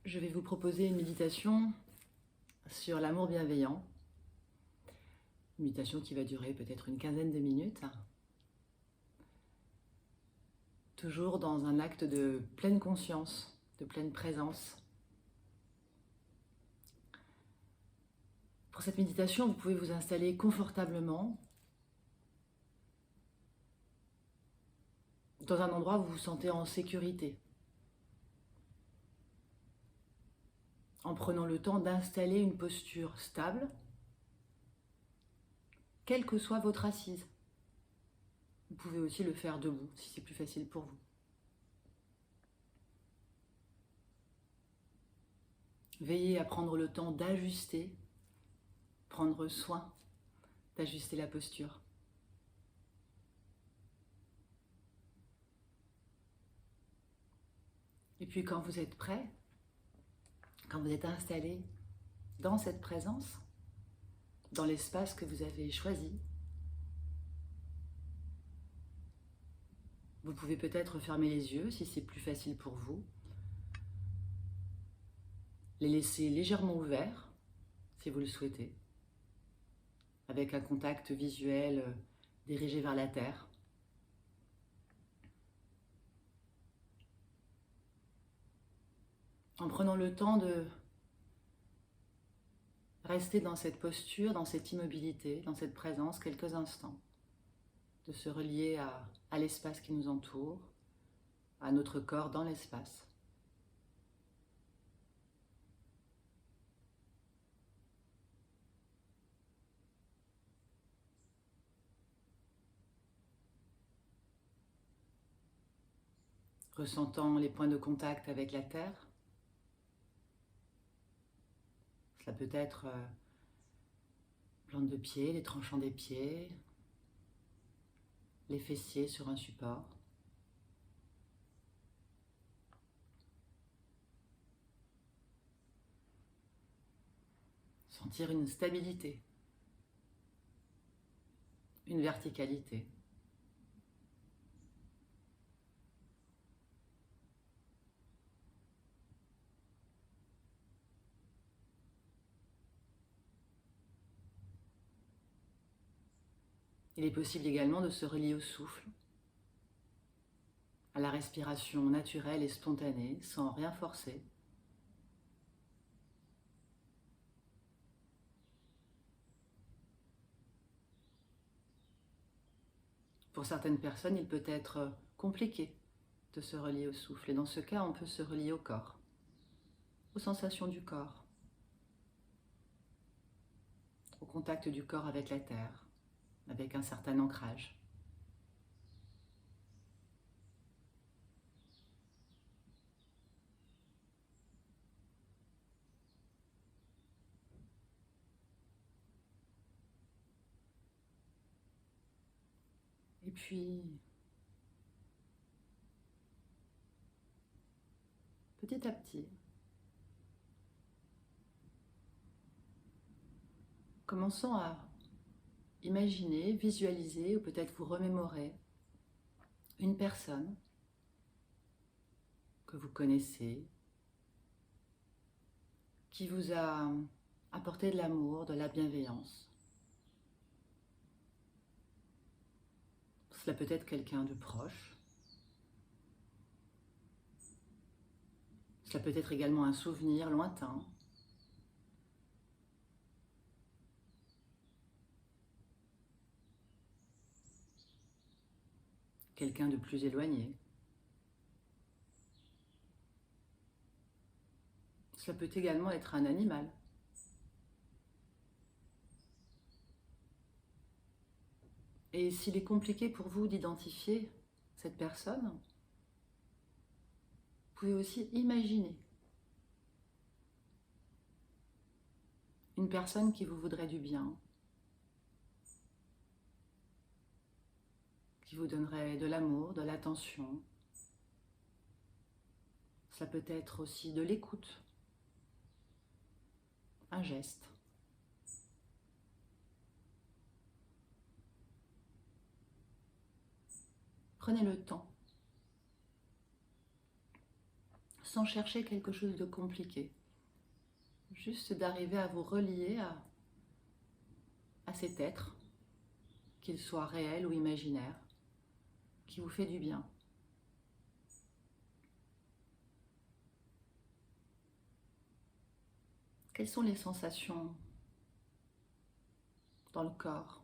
Je vais vous proposer une méditation sur l'amour bienveillant. Une méditation qui va durer peut-être une quinzaine de minutes. Toujours dans un acte de pleine conscience, de pleine présence. Pour cette méditation, vous pouvez vous installer confortablement dans un endroit où vous vous sentez en sécurité, en prenant le temps d'installer une posture stable, quelle que soit votre assise. Vous pouvez aussi le faire debout, si c'est plus facile pour vous. Veillez à prendre le temps d'ajuster, prendre soin d'ajuster la posture. Et puis quand vous êtes prêt, quand vous êtes installé dans cette présence, dans l'espace que vous avez choisi, vous pouvez peut-être fermer les yeux si c'est plus facile pour vous, les laisser légèrement ouverts si vous le souhaitez, avec un contact visuel dirigé vers la terre. En prenant le temps de rester dans cette posture, dans cette immobilité, dans cette présence quelques instants, de se relier à l'espace qui nous entoure, à notre corps dans l'espace. Ressentant les points de contact avec la terre. Cela peut être plante de pied, les tranchants des pieds, les fessiers sur un support. Sentir une stabilité, une verticalité. Il est possible également de se relier au souffle, à la respiration naturelle et spontanée, sans rien forcer. Pour certaines personnes, il peut être compliqué de se relier au souffle. Et dans ce cas, on peut se relier au corps, aux sensations du corps, au contact du corps avec la terre, avec un certain ancrage. Et puis, petit à petit, commençons à imaginer, visualiser ou peut-être vous remémorer une personne que vous connaissez, qui vous a apporté de l'amour, de la bienveillance. Cela peut être quelqu'un de proche. Cela peut être également un souvenir lointain. Quelqu'un de plus éloigné. Cela peut également être un animal. Et s'il est compliqué pour vous d'identifier cette personne, vous pouvez aussi imaginer une personne qui vous voudrait du bien, qui vous donnerait de l'amour, de l'attention. Ça peut être aussi de l'écoute, un geste. Prenez le temps, sans chercher quelque chose de compliqué. Juste d'arriver à vous relier à cet être, qu'il soit réel ou imaginaire, qui vous fait du bien. Quelles sont les sensations dans le corps?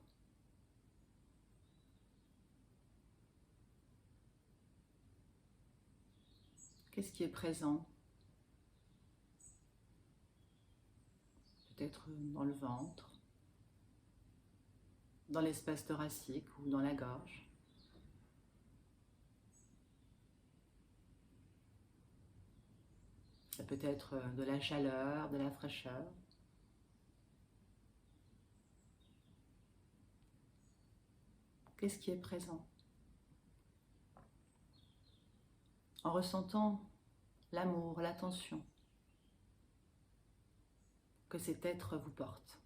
Qu'est-ce qui est présent? Peut-être dans le ventre, dans l'espace thoracique ou dans la gorge. Ça peut être de la chaleur, de la fraîcheur. Qu'est-ce qui est présent? En ressentant l'amour, l'attention que cet être vous porte.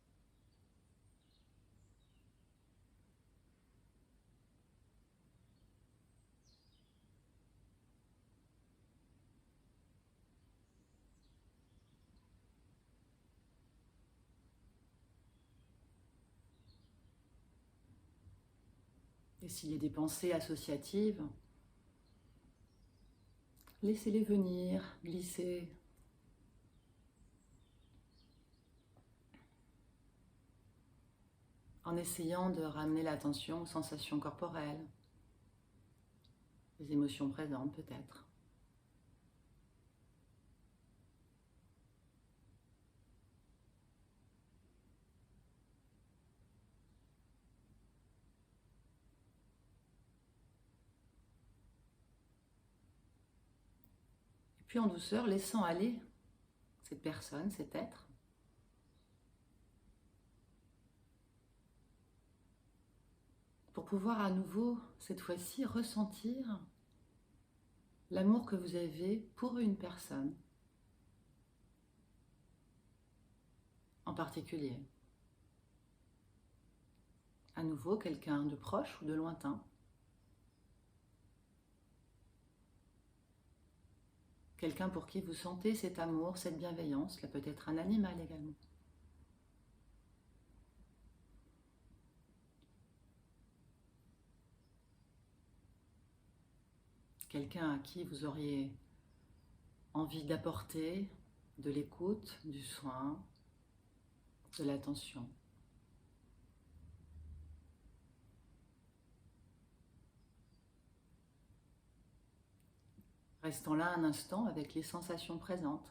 Et s'il y a des pensées associatives, laissez-les venir, glisser. En essayant de ramener l'attention aux sensations corporelles, les émotions présentes peut-être. Et puis en douceur, laissant aller cette personne, cet être, pour pouvoir à nouveau, cette fois-ci, ressentir l'amour que vous avez pour une personne en particulier. À nouveau, quelqu'un de proche ou de lointain. Quelqu'un pour qui vous sentez cet amour, cette bienveillance, là peut-être un animal également. Quelqu'un à qui vous auriez envie d'apporter de l'écoute, du soin, de l'attention. Restons là un instant avec les sensations présentes.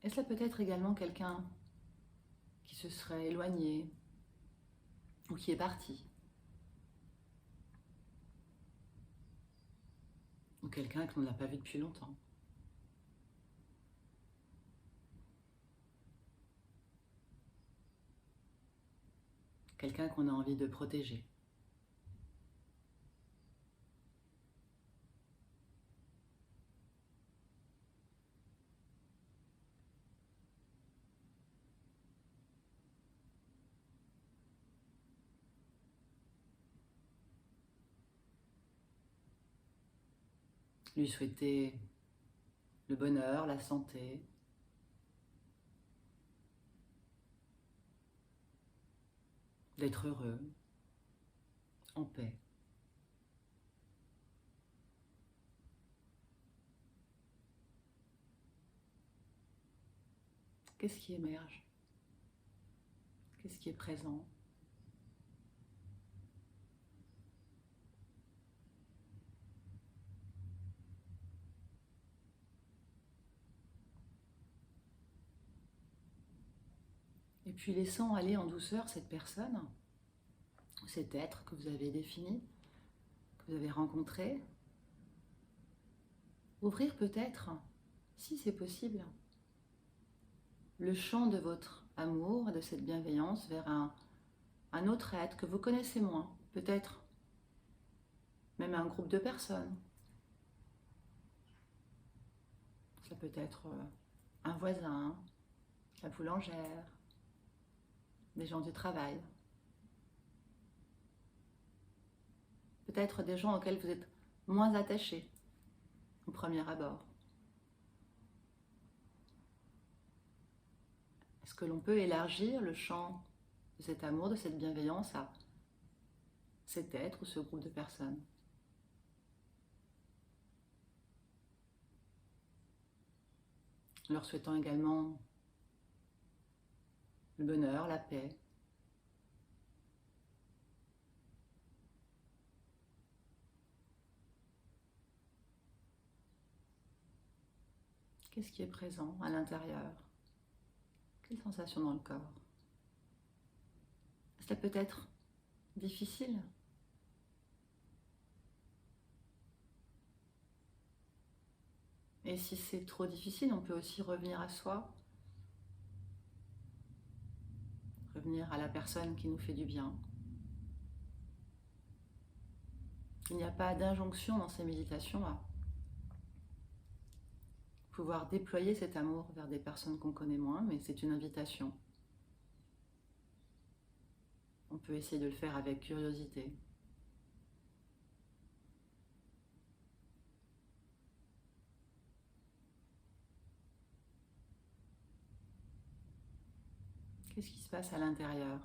Et cela peut être également quelqu'un qui se serait éloigné ou qui est parti. Ou quelqu'un que l'on n'a pas vu depuis longtemps. Quelqu'un qu'on a envie de protéger. Lui souhaiter le bonheur, la santé, d'être heureux, en paix. Qu'est-ce qui émerge? Qu'est-ce qui est présent? Et puis laissant aller en douceur cette personne, cet être que vous avez défini, que vous avez rencontré. Ouvrir peut-être, si c'est possible, le champ de votre amour, de cette bienveillance vers un autre être que vous connaissez moins, peut-être même un groupe de personnes. Ça peut être un voisin, la boulangère, des gens du travail. Peut-être des gens auxquels vous êtes moins attaché au premier abord. Est-ce que l'on peut élargir le champ de cet amour, de cette bienveillance à cet être ou ce groupe de personnes? Leur souhaitant également le bonheur, la paix. Qu'est-ce qui est présent à l'intérieur? Quelle sensation dans le corps? Cela peut être difficile. Et si c'est trop difficile, on peut aussi revenir à soi, revenir à la personne qui nous fait du bien. Il n'y a pas d'injonction dans ces méditations à pouvoir déployer cet amour vers des personnes qu'on connaît moins, mais c'est une invitation. On peut essayer de le faire avec curiosité. Qu'est-ce qui se passe à l'intérieur?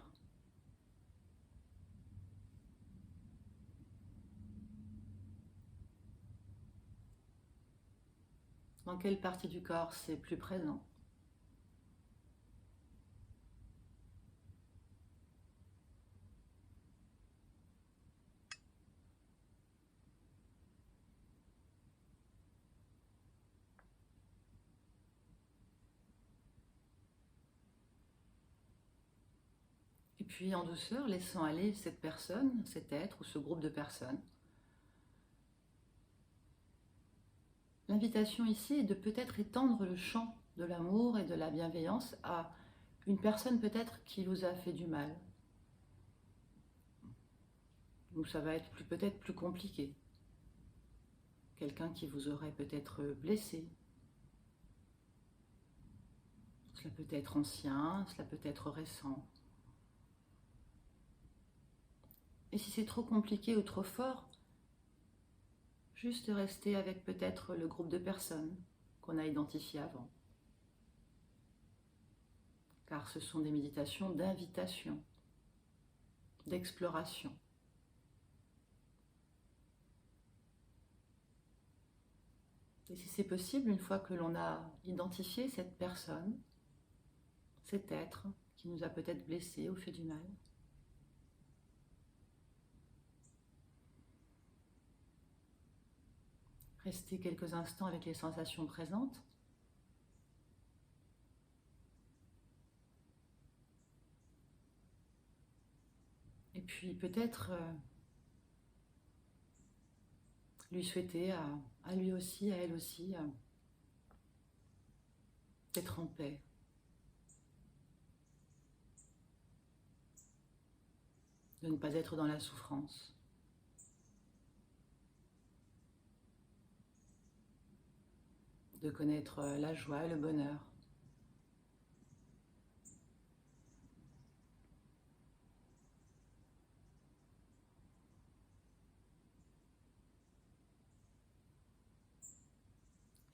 Dans quelle partie du corps c'est plus présent? Et puis en douceur, laissant aller cette personne, cet être ou ce groupe de personnes. L'invitation ici est de peut-être étendre le champ de l'amour et de la bienveillance à une personne peut-être qui vous a fait du mal. Ou ça va être peut-être plus compliqué. Quelqu'un qui vous aurait peut-être blessé. Cela peut être ancien, cela peut être récent. Et si c'est trop compliqué ou trop fort, juste rester avec peut-être le groupe de personnes qu'on a identifié avant. Car ce sont des méditations d'invitation, d'exploration. Et si c'est possible, une fois que l'on a identifié cette personne, cet être qui nous a peut-être blessés ou fait du mal, rester quelques instants avec les sensations présentes. Et puis peut-être lui souhaiter à lui aussi, à elle aussi, d'être en paix. De ne pas être dans la souffrance. De connaître la joie et le bonheur.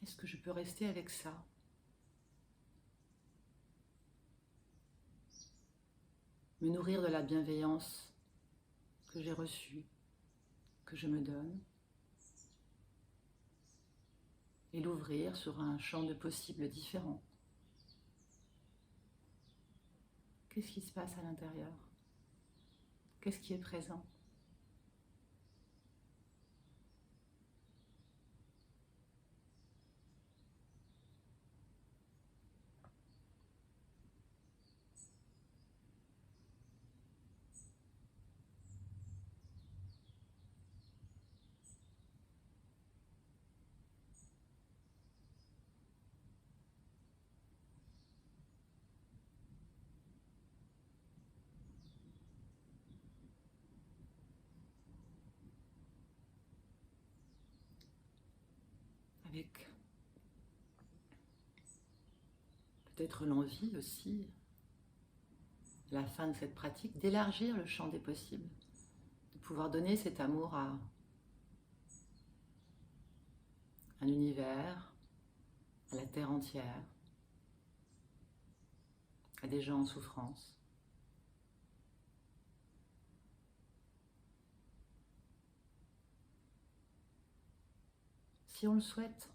Est-ce que je peux rester avec ça? Me nourrir de la bienveillance que j'ai reçue, que je me donne, et l'ouvrir sur un champ de possibles différents. Qu'est-ce qui se passe à l'intérieur? Qu'est-ce qui est présent? Avec peut-être l'envie aussi, à la fin de cette pratique, d'élargir le champ des possibles, de pouvoir donner cet amour à un univers, à la terre entière, à des gens en souffrance. Si on le souhaite,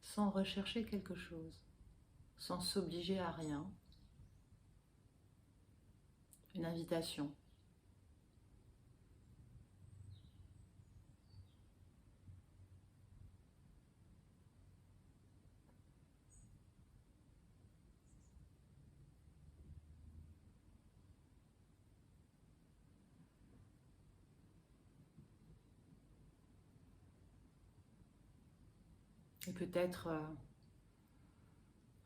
sans rechercher quelque chose, sans s'obliger à rien, une invitation. Et peut-être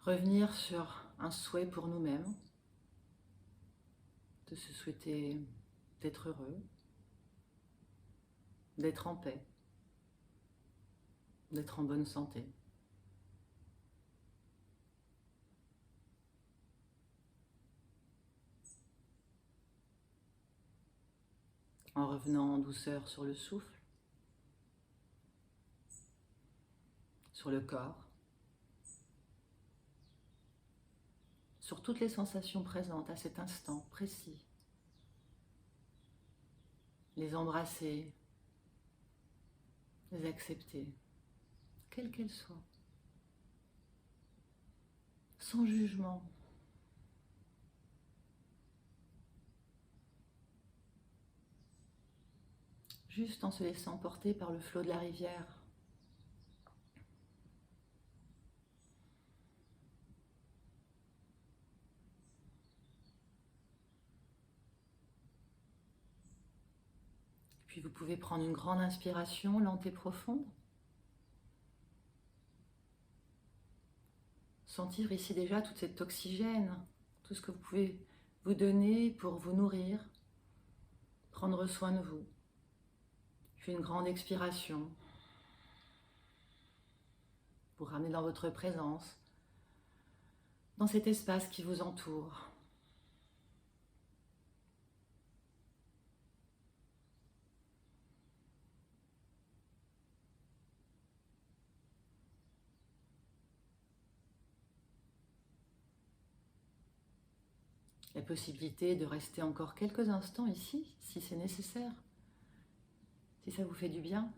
revenir sur un souhait pour nous-mêmes, de se souhaiter d'être heureux, d'être en paix, d'être en bonne santé. En revenant en douceur sur le souffle, sur le corps, sur toutes les sensations présentes à cet instant précis. Les embrasser, les accepter, quelles qu'elles soient, sans jugement. Juste en se laissant porter par le flot de la rivière. Puis vous pouvez prendre une grande inspiration, lente et profonde. Sentir ici déjà toute cet oxygène, tout ce que vous pouvez vous donner pour vous nourrir, prendre soin de vous. Puis une grande expiration. Vous ramener dans votre présence, dans cet espace qui vous entoure. La possibilité de rester encore quelques instants ici, si c'est nécessaire, si ça vous fait du bien.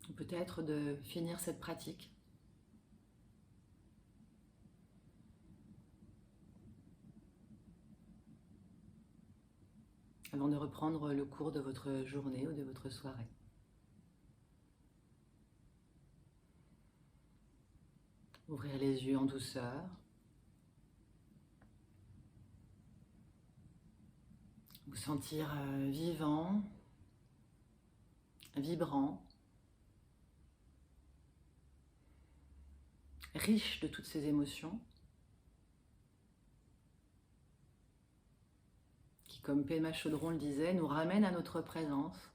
Ou peut-être de finir cette pratique. Avant de reprendre le cours de votre journée ou de votre soirée. Ouvrir les yeux en douceur. Vous sentir vivant, vibrant, riche de toutes ces émotions qui, comme Pema Chodron le disait, nous ramènent à notre présence.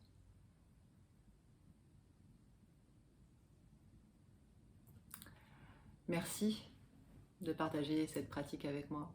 Merci de partager cette pratique avec moi.